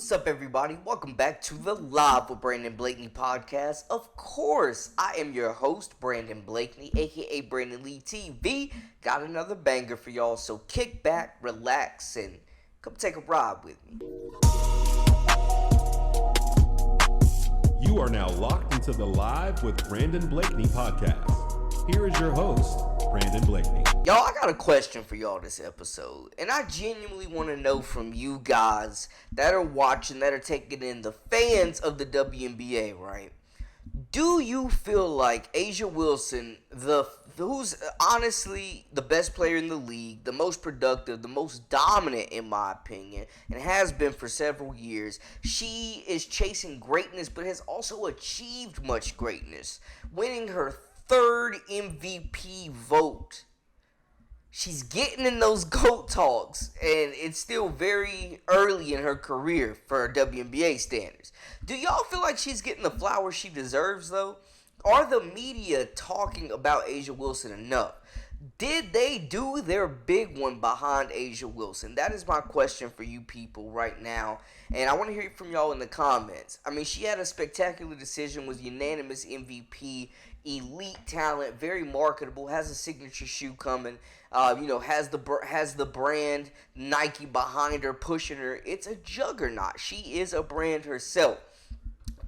What's up, everybody? Welcome back to the Live with Brandon Blakeney podcast. Of course, I am your host, Brandon Blakeney, aka Brandon Lee TV. Got another banger for y'all, so kick back, relax, and come take a ride with me. You are now locked into the Live with Brandon Blakeney podcast. Here is your host, Brandon Blakeney. Y'all, I got a question for y'all this episode, and I genuinely want to know from you guys that are watching, that are taking in, the fans of the WNBA, right? Do you feel like A'ja Wilson, who's honestly the best player in the league, the most productive, the most dominant in my opinion, and has been for several years, she is chasing greatness but has also achieved much greatness, winning her third MVP vote. She's getting in those GOAT talks, and it's still very early in her career for WNBA standards. Do y'all feel like she's getting the flowers she deserves, though? Are the media talking about A'ja Wilson enough? Did they do their big one behind A'ja Wilson? That is my question for you people right now, and I want to hear from y'all in the comments. I mean, she had a spectacular decision, was unanimous MVP, elite talent, very marketable, has a signature shoe coming, has the brand Nike behind her, pushing her. It's a juggernaut. She is a brand herself.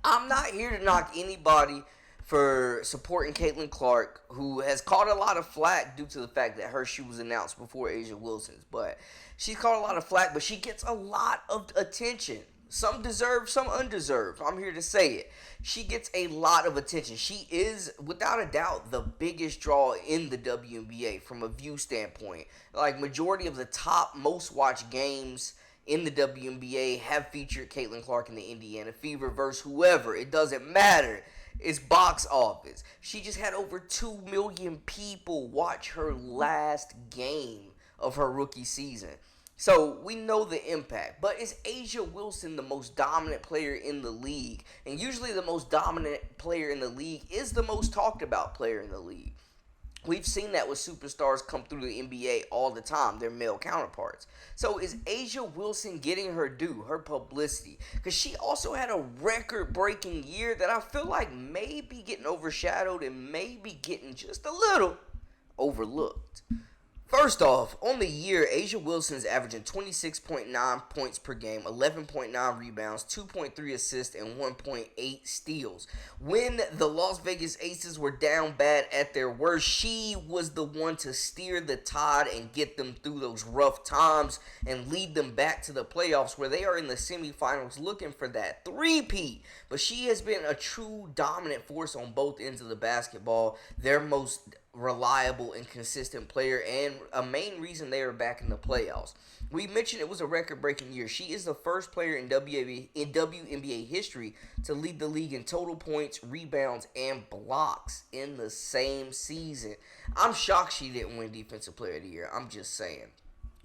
I'm not here to knock anybody for supporting Caitlin Clark, who has caught a lot of flack due to the fact that her shoe was announced before A'ja Wilson's. But she's caught a lot of flack, but she gets a lot of attention. Some deserved, some undeserved. I'm here to say it. She gets a lot of attention. She is, without a doubt, the biggest draw in the WNBA from a view standpoint. Like, majority of the top most watched games in the WNBA have featured Caitlin Clark in the Indiana Fever versus whoever. It doesn't matter. It's box office. She just had over 2 million people watch her last game of her rookie season. So we know the impact. But is A'ja Wilson the most dominant player in the league? And usually the most dominant player in the league is the most talked about player in the league. We've seen that with superstars come through the NBA all the time, their male counterparts. So is A'ja Wilson getting her due, her publicity? Because she also had a record-breaking year that I feel like may be getting overshadowed and may be getting just a little overlooked. First off, on the year, A'ja Wilson's averaging 26.9 points per game, 11.9 rebounds, 2.3 assists, and 1.8 steals. When the Las Vegas Aces were down bad at their worst, she was the one to steer the tide and get them through those rough times and lead them back to the playoffs where they are in the semifinals looking for that three-peat. But she has been a true dominant force on both ends of the basketball, their most reliable and consistent player, and a main reason they are back in the playoffs. We mentioned it was a record-breaking year. She is the first player in WNBA history to lead the league in total points, rebounds, and blocks in the same season. I'm shocked she didn't win Defensive Player of the Year. I'm just saying.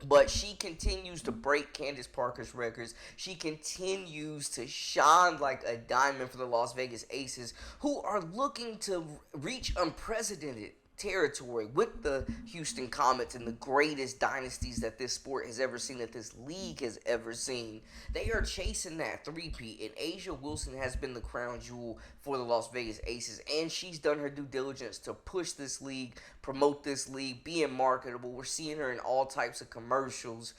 But she continues to break Candace Parker's records. She continues to shine like a diamond for the Las Vegas Aces, who are looking to reach unprecedented territory with the Houston Comets and the greatest dynasties that this sport has ever seen, that this league has ever seen. They are chasing that three-peat, and A'ja Wilson has been the crown jewel for the Las Vegas Aces, and she's done her due diligence to push this league, promote this league, being marketable. We're seeing her in all types of commercials.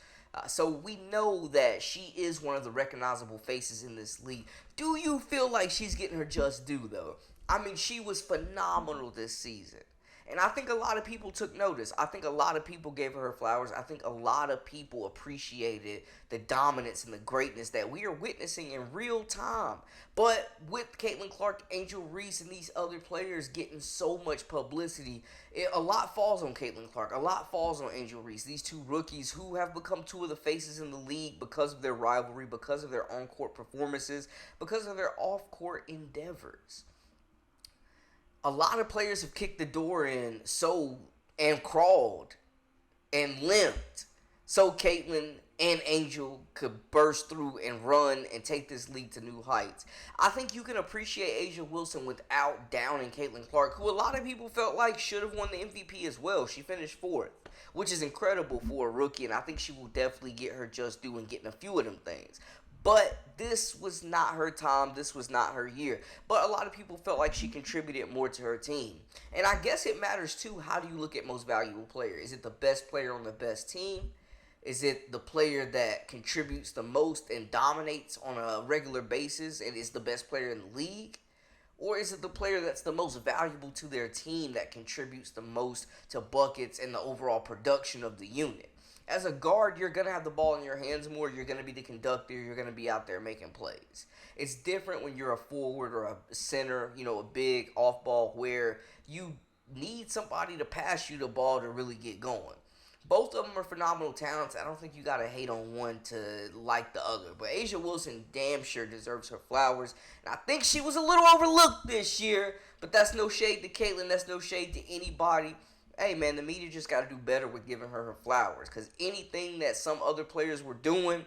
So we know that she is one of the recognizable faces in this league. Do you feel like she's getting her just due, though? I mean, she was phenomenal this season. And I think a lot of people took notice. I think a lot of people gave her flowers. I think a lot of people appreciated the dominance and the greatness that we are witnessing in real time. But with Caitlin Clark, Angel Reese, and these other players getting so much publicity, a lot falls on Caitlin Clark. A lot falls on Angel Reese. These two rookies who have become two of the faces in the league because of their rivalry, because of their on-court performances, because of their off-court endeavors. A lot of players have kicked the door in and crawled and limped so Caitlin and Angel could burst through and run and take this league to new heights. I think you can appreciate A'ja Wilson without downing Caitlin Clark, who a lot of people felt like should have won the MVP as well. She finished 4th, which is incredible for a rookie, and I think she will definitely get her just due and getting a few of them things. But this was not her time, this was not her year. But a lot of people felt like she contributed more to her team. And I guess it matters too, how do you look at most valuable player? Is it the best player on the best team? Is it the player that contributes the most and dominates on a regular basis and is the best player in the league? Or is it the player that's the most valuable to their team that contributes the most to buckets and the overall production of the unit? As a guard, you're going to have the ball in your hands more. You're going to be the conductor. You're going to be out there making plays. It's different when you're a forward or a center, a big off ball where you need somebody to pass you the ball to really get going. Both of them are phenomenal talents. I don't think you got to hate on one to like the other. But A'ja Wilson damn sure deserves her flowers. And I think she was a little overlooked this year. But that's no shade to Caitlin. That's no shade to anybody. Hey, man, the media just got to do better with giving her flowers. Because anything that some other players were doing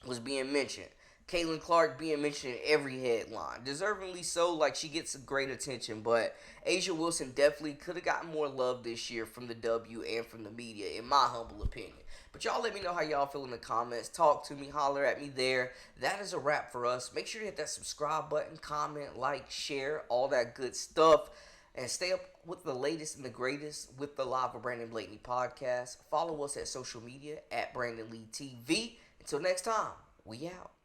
was being mentioned. Caitlin Clark being mentioned in every headline. Deservingly so, like she gets great attention. But A'ja Wilson definitely could have gotten more love this year from the W and from the media, in my humble opinion. But y'all let me know how y'all feel in the comments. Talk to me, holler at me there. That is a wrap for us. Make sure you hit that subscribe button, comment, like, share, all that good stuff. And stay up with the latest and the greatest with the Live with Brandon Blakeney podcast. Follow us at social media at Brandon Lee TV. Until next time, we out.